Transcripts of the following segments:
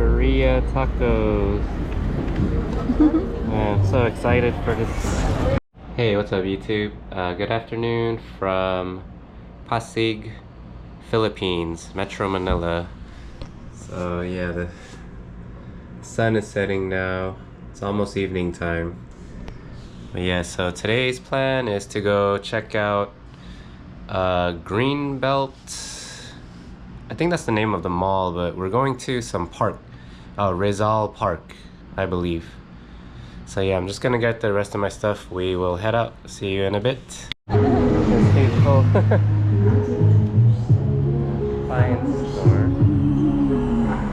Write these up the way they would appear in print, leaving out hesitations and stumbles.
Birria tacos. I'm so excited for this. Hey, what's up YouTube? Good afternoon from Pasig, Philippines, Metro Manila. So yeah, the sun is setting now. It's almost evening time. But yeah, so today's plan is to go check out Greenbelt. I think that's the name of the mall, but we're going to some park. Rizal Park, I believe. So yeah, I'm just gonna get the rest of my stuff. We will head out. See you in a bit. This hateful fine store.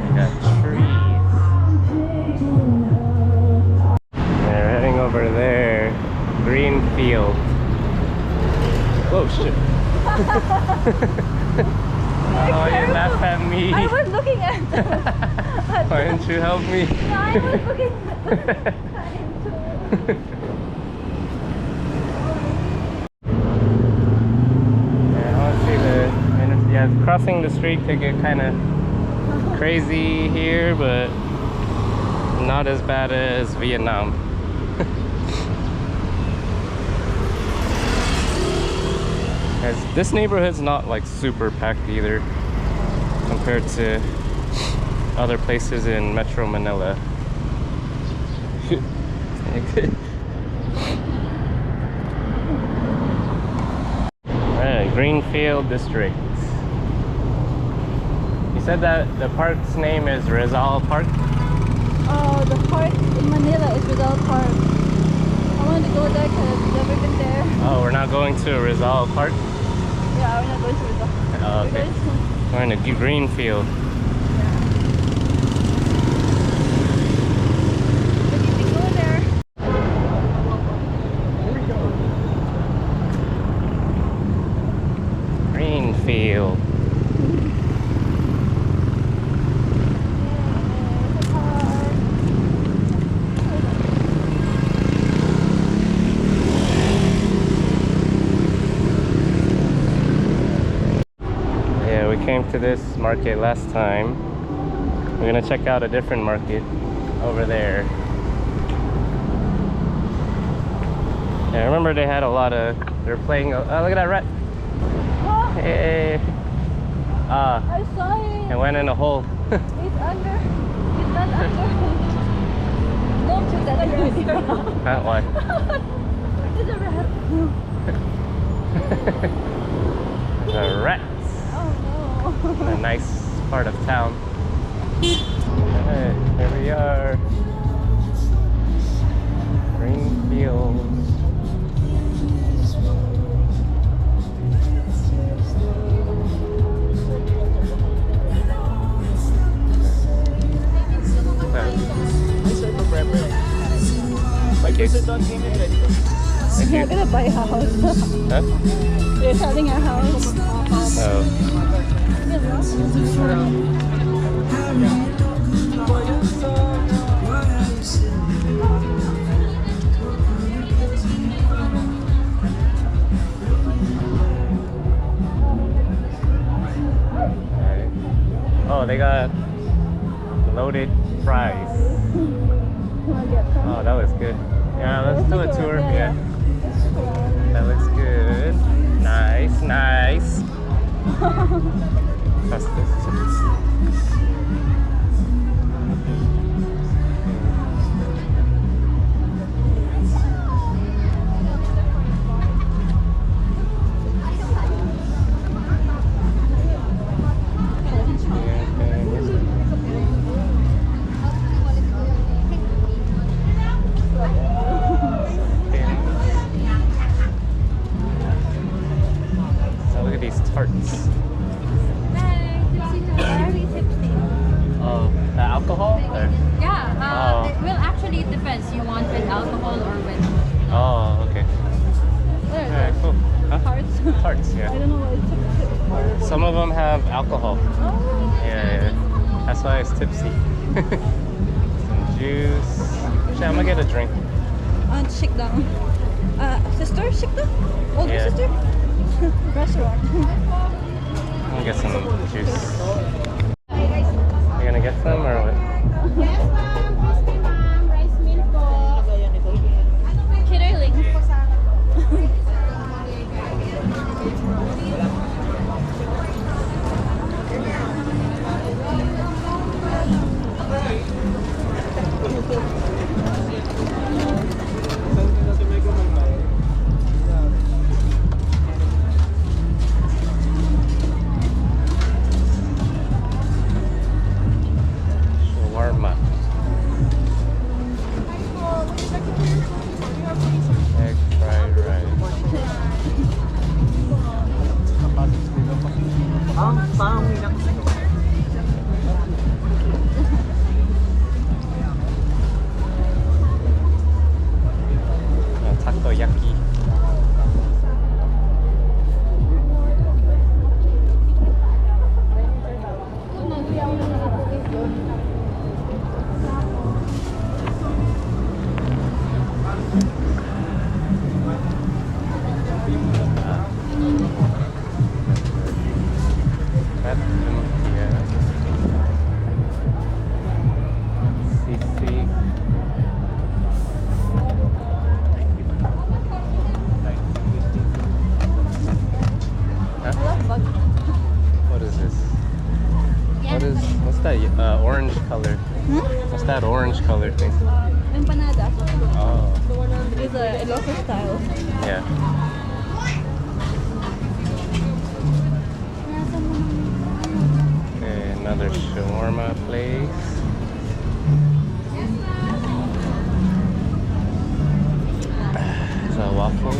They got trees. They're heading over there. Greenfield. Whoa, shit. Oh, you laugh at me. I was looking at Why didn't you help me? No, I was looking Yeah, I want to see yeah, crossing the street could get kind of crazy here, but not as bad as Vietnam. This neighborhood's not like super packed either compared to other places in Metro Manila. Alright, Greenfield District. You said that the park's name is Rizal Park? Oh, the park in Manila is Rizal Park. I want to go there because I've never been there. Oh, we're not going to Rizal Park? Yeah, we're not going to Rizal. Oh, okay. We're in a Greenfield. But if we go there... Greenfield. Yeah, we came to this market last time. We're gonna check out a different market over there. Yeah, I remember they had a lot of, they're playing, oh, look at that rat. Oh, Hey. I saw it. It went in a hole. It's under. It's not under. Don't shoot that video. Why? There's a rat. The rats. Oh no. A nice part of town. Hey, here we are. Greenfield. You're gonna buy a house. Huh? You're selling a house. Oh. Oh, they got loaded fries. Oh, that looks good. Yeah, let's do a tour. Yeah. That looks good. Nice, nice. Trust this. Tarts. Very tipsy. Oh, the alcohol? Or? Yeah, well actually it depends. You want with alcohol or with... Oh, okay. Alright, cool. Huh? Tarts. Tarts, yeah. I don't know what it's. Some of them have alcohol. Oh. Yeah. That's why it's tipsy. Some juice. Actually, I'm gonna get a drink. Shake down. Sister, shake down? Older Yeah. sister? Restaurant. I'm gonna get some juice. You gonna get some or what? What's that orange color? What's that orange color thing? Empanada. Oh, It's a local style. yeah. Okay, another shawarma place. It's a waffle.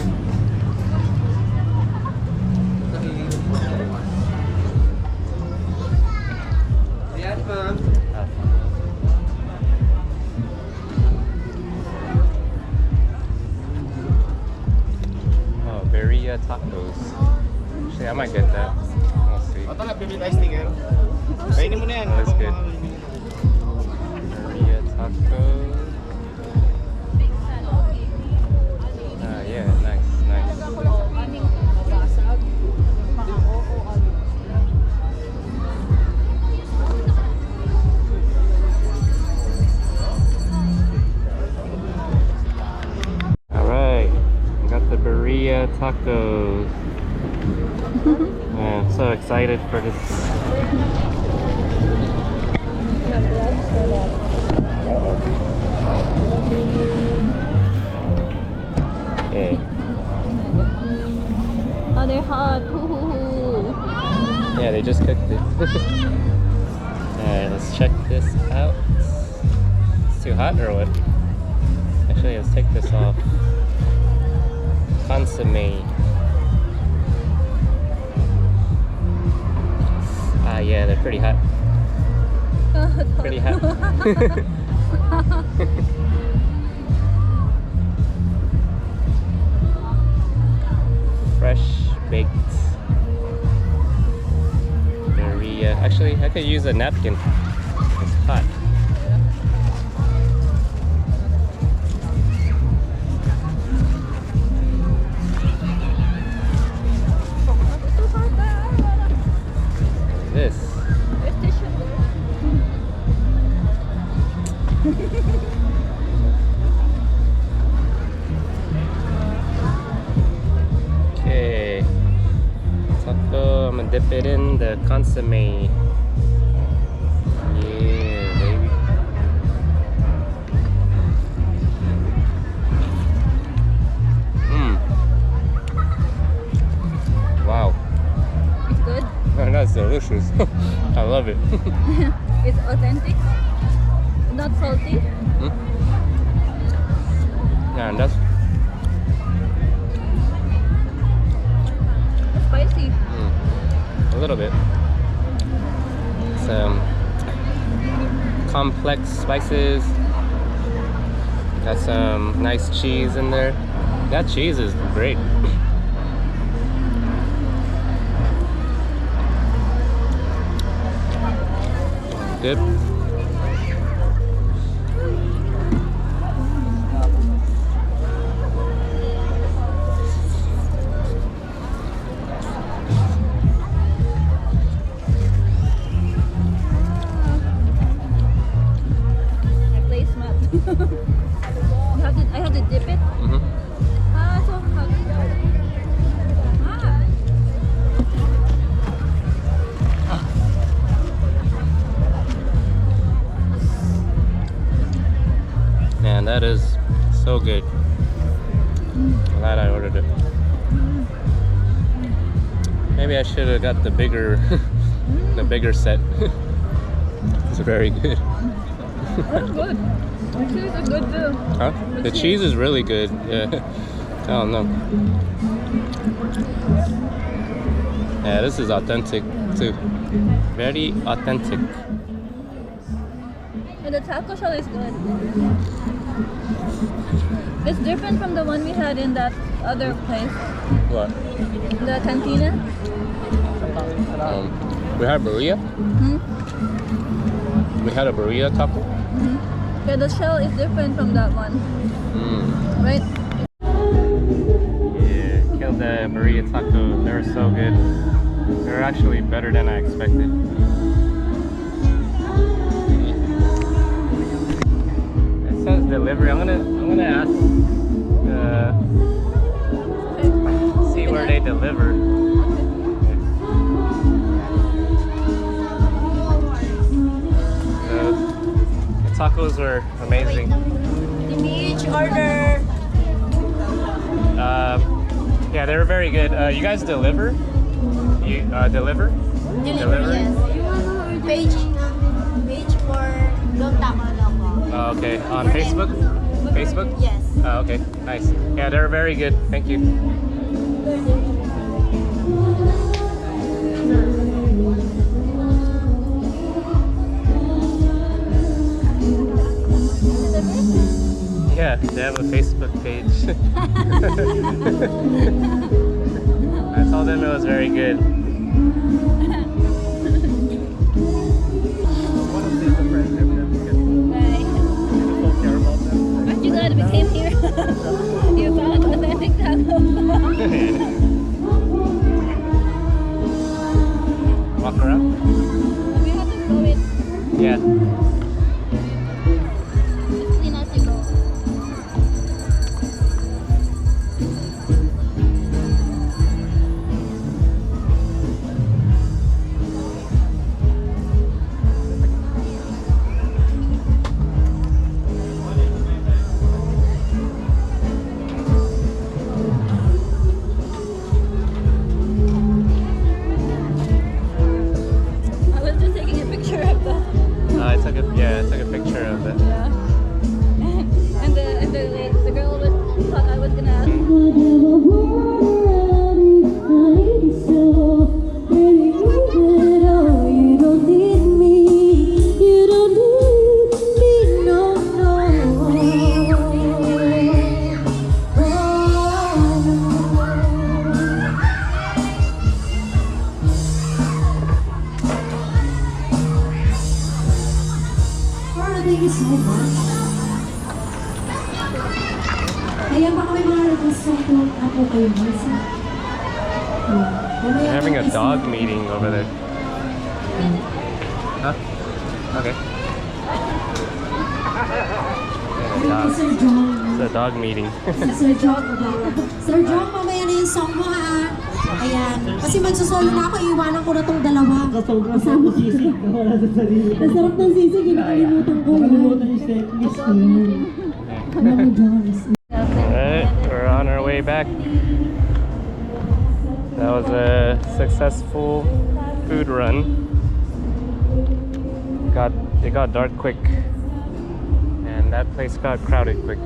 Oh, Birria tacos. Actually, I might get that. We'll see. That's good. Birria tacos. Yeah, nice, nice. Alright, got the Birria tacos. Man, I'm so excited for this. Okay. Oh, they're hot. Ooh. Yeah, they just cooked it. Alright, let's check this out. It's too hot or what? Actually, let's take this off. Consomme. Ah, yeah, they're pretty hot. Pretty hot. Fresh baked Birria. Actually, I could use a napkin. It's hot. This. Okay. Taco, I'm gonna dip it in the consomme. Yeah, baby. Wow. It's good. That's delicious. I love it. It's authentic. Not salty. Yeah, and that's Spicy. a little bit. It's complex spices. Got some nice cheese in there. That cheese is great. Good. Placemat. I have to dip it. So hot. Man, that is so good. Glad I ordered it. Maybe I should have got the bigger, the bigger set. It's very good. That's good. The cheese is good too. Huh? The cheese is really good. Yeah. I don't know. Yeah, this is authentic too. Very authentic. And the taco shell is good. It's different from the one we had in that other place. What? The cantina. We had Birria. We had a Birria taco. Yeah, the shell is different from that one. Right? Yeah, killed the Birria taco. They were so good. They were actually better than I expected. It says delivery. I'm gonna ask. See where they deliver. tacos were amazing. Each order. Yeah, they were very good. You guys deliver? You deliver? Deliver, yes. Page for Don't Taco Loco. Oh, okay. On Facebook? Facebook? Yes. Oh, okay. Nice. Yeah, they're very good. Thank you. Yeah, they have a Facebook page. I told them it was very good. Aren't you glad we came here? You found authentic taco. Walk around? We have to go with Yeah. clean as you go. I was just taking a picture of the I took a picture of it. yeah. and the girl was thought I was gonna ask. Thank you so much. Kaya baka may mga request song na po kayo, Marcy. They're having a dog meeting over there. Huh? Okay. Yeah, Sir John. it's a dog meeting. Si Sir John. Sir John, mamaya na yung song mo ha. Ayan. Kasi magsusolo na ako, iiwanan ko na tong dalawa. Kasama ko sisig. Nasarap ng sisig, nakalimutan ko. Nakalimutan yung setlist ko. Alright, we're on our way back. That was a successful food run. It got dark quick, and that place got crowded quick.